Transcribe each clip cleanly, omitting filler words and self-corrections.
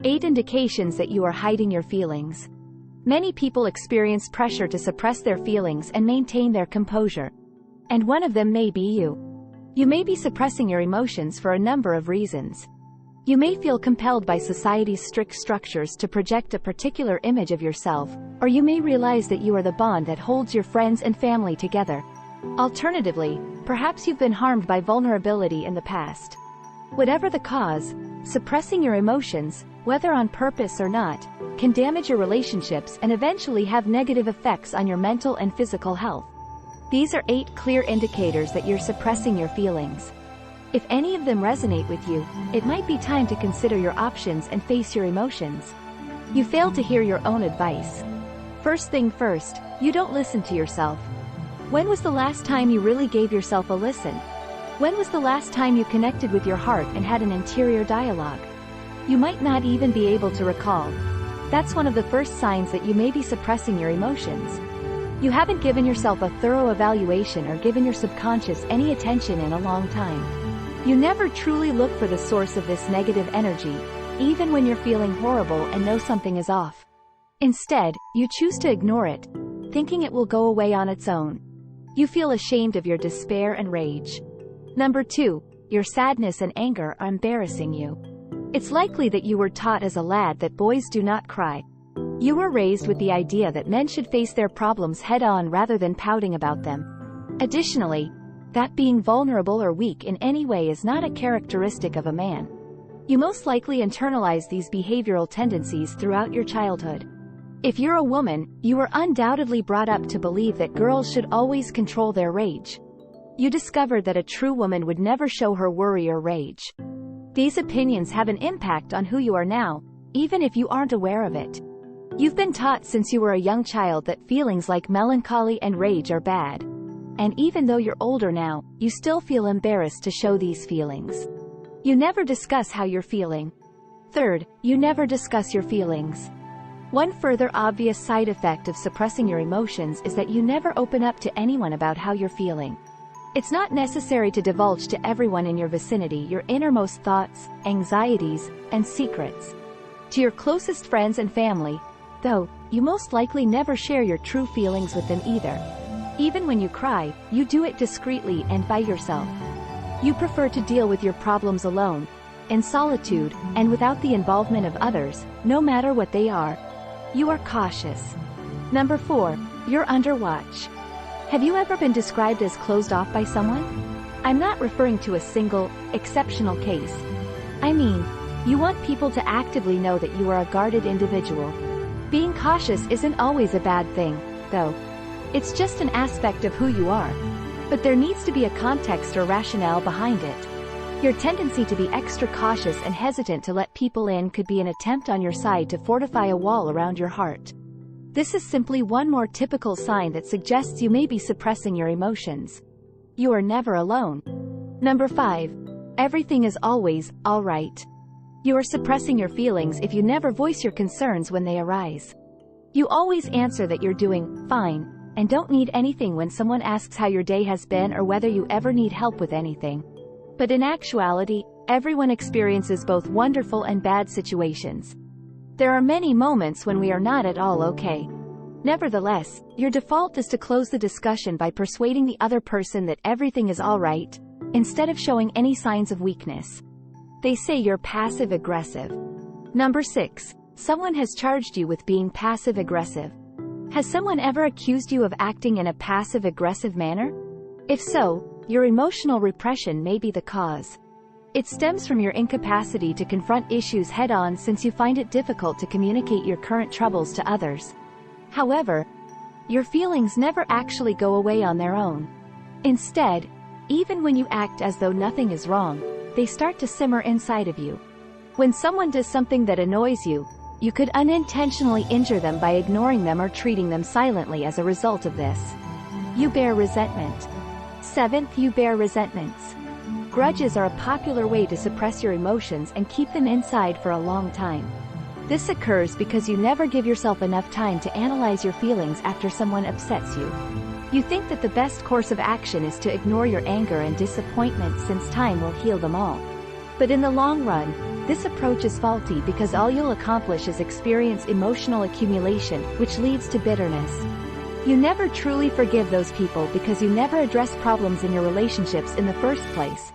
8 indications that you are hiding your feelings. Many people experience pressure to suppress their feelings and maintain their composure. And one of them may be you. You may be suppressing your emotions for a number of reasons. You may feel compelled by society's strict structures to project a particular image of yourself, or you may realize that you are the bond that holds your friends and family together. Alternatively, perhaps you've been harmed by vulnerability in the past. Whatever the cause, suppressing your emotions, whether on purpose or not, can damage your relationships and eventually have negative effects on your mental and physical health. These are 8 clear indicators that you're suppressing your feelings. If any of them resonate with you, it might be time to consider your options and face your emotions. You failed to hear your own advice. First thing first, you don't listen to yourself. When was the last time you really gave yourself a listen? When was the last time you connected with your heart and had an interior dialogue? You might not even be able to recall. That's one of the first signs that you may be suppressing your emotions. You haven't given yourself a thorough evaluation or given your subconscious any attention in a long time. You never truly look for the source of this negative energy, even when you're feeling horrible and know something is off. Instead, you choose to ignore it, thinking it will go away on its own. You feel ashamed of your despair and rage. Number 2, your sadness and anger are embarrassing you. It's likely that you were taught as a lad that boys do not cry. You were raised with the idea that men should face their problems head-on rather than pouting about them. Additionally, that being vulnerable or weak in any way is not a characteristic of a man. You most likely internalize these behavioral tendencies throughout your childhood. If you're a woman, you were undoubtedly brought up to believe that girls should always control their rage. You discovered that a true woman would never show her worry or rage. These opinions have an impact on who you are now, even if you aren't aware of it. You've been taught since you were a young child that feelings like melancholy and rage are bad. And even though you're older now, you still feel embarrassed to show these feelings. You never discuss how you're feeling. Third, you never discuss your feelings. One further obvious side effect of suppressing your emotions is that you never open up to anyone about how you're feeling. It's not necessary to divulge to everyone in your vicinity your innermost thoughts, anxieties, and secrets. To your closest friends and family, though, you most likely never share your true feelings with them either. Even when you cry, you do it discreetly and by yourself. You prefer to deal with your problems alone, in solitude, and without the involvement of others, no matter what they are. You are cautious. Number 4, you're under watch. Have you ever been described as closed off by someone? I'm not referring to a single, exceptional case. I mean, you want people to actively know that you are a guarded individual. Being cautious isn't always a bad thing, though. It's just an aspect of who you are. But there needs to be a context or rationale behind it. Your tendency to be extra cautious and hesitant to let people in could be an attempt on your side to fortify a wall around your heart. This is simply one more typical sign that suggests you may be suppressing your emotions. You are never alone. Number 5. Everything is always all right. You are suppressing your feelings if you never voice your concerns when they arise. You always answer that you're doing fine, and don't need anything when someone asks how your day has been or whether you ever need help with anything. But in actuality, everyone experiences both wonderful and bad situations. There are many moments when we are not at all okay. Nevertheless, your default is to close the discussion by persuading the other person that everything is all right, instead of showing any signs of weakness. They say you're passive-aggressive. Number 6. Someone has charged you with being passive-aggressive. Has someone ever accused you of acting in a passive-aggressive manner? If so, your emotional repression may be the cause. It stems from your incapacity to confront issues head-on since you find it difficult to communicate your current troubles to others. However, your feelings never actually go away on their own. Instead, even when you act as though nothing is wrong, they start to simmer inside of you. When someone does something that annoys you, you could unintentionally injure them by ignoring them or treating them silently as a result of this. You bear resentment. 7th, you bear resentments. Grudges are a popular way to suppress your emotions and keep them inside for a long time. This occurs because you never give yourself enough time to analyze your feelings after someone upsets you. You think that the best course of action is to ignore your anger and disappointment since time will heal them all. But in the long run, This approach is faulty because all you'll accomplish is experience emotional accumulation, which leads to bitterness. You never truly forgive those people because you never address problems in your relationships in the first place.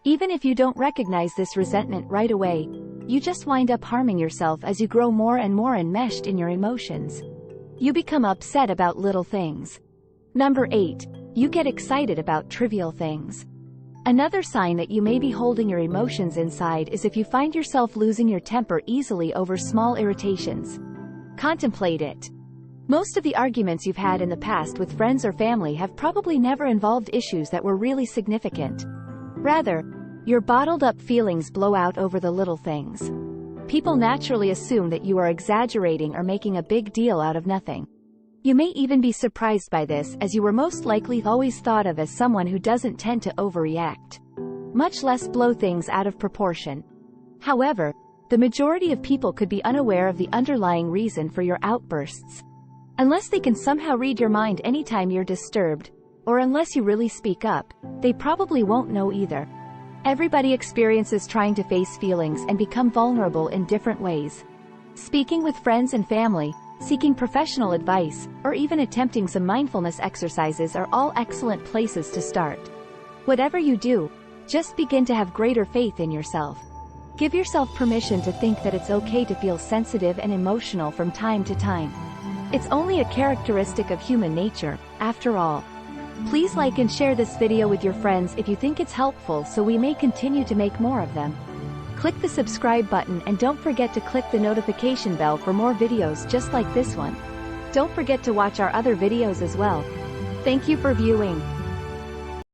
Even if you don't recognize this resentment right away, you just wind up harming yourself as you grow more and more enmeshed in your emotions. You become upset about little things. Number 8. You get excited about trivial things. Another sign that you may be holding your emotions inside is if you find yourself losing your temper easily over small irritations. Contemplate it. Most of the arguments you've had in the past with friends or family have probably never involved issues that were really significant. Rather, your bottled-up feelings blow out over the little things. People naturally assume that you are exaggerating or making a big deal out of nothing. You may even be surprised by this, as you were most likely always thought of as someone who doesn't tend to overreact, much less blow things out of proportion. However, the majority of people could be unaware of the underlying reason for your outbursts. Unless they can somehow read your mind anytime you're disturbed, or unless you really speak up, they probably won't know either. Everybody experiences trying to face feelings and become vulnerable in different ways. Speaking with friends and family, seeking professional advice, or even attempting some mindfulness exercises are all excellent places to start. Whatever you do, just begin to have greater faith in yourself. Give yourself permission to think that it's okay to feel sensitive and emotional from time to time. It's only a characteristic of human nature, after all. Please like and share this video with your friends if you think it's helpful, so we may continue to make more of them. Click the subscribe button and don't forget to click the notification bell for more videos just like this one. Don't forget to watch our other videos as well. Thank you for viewing.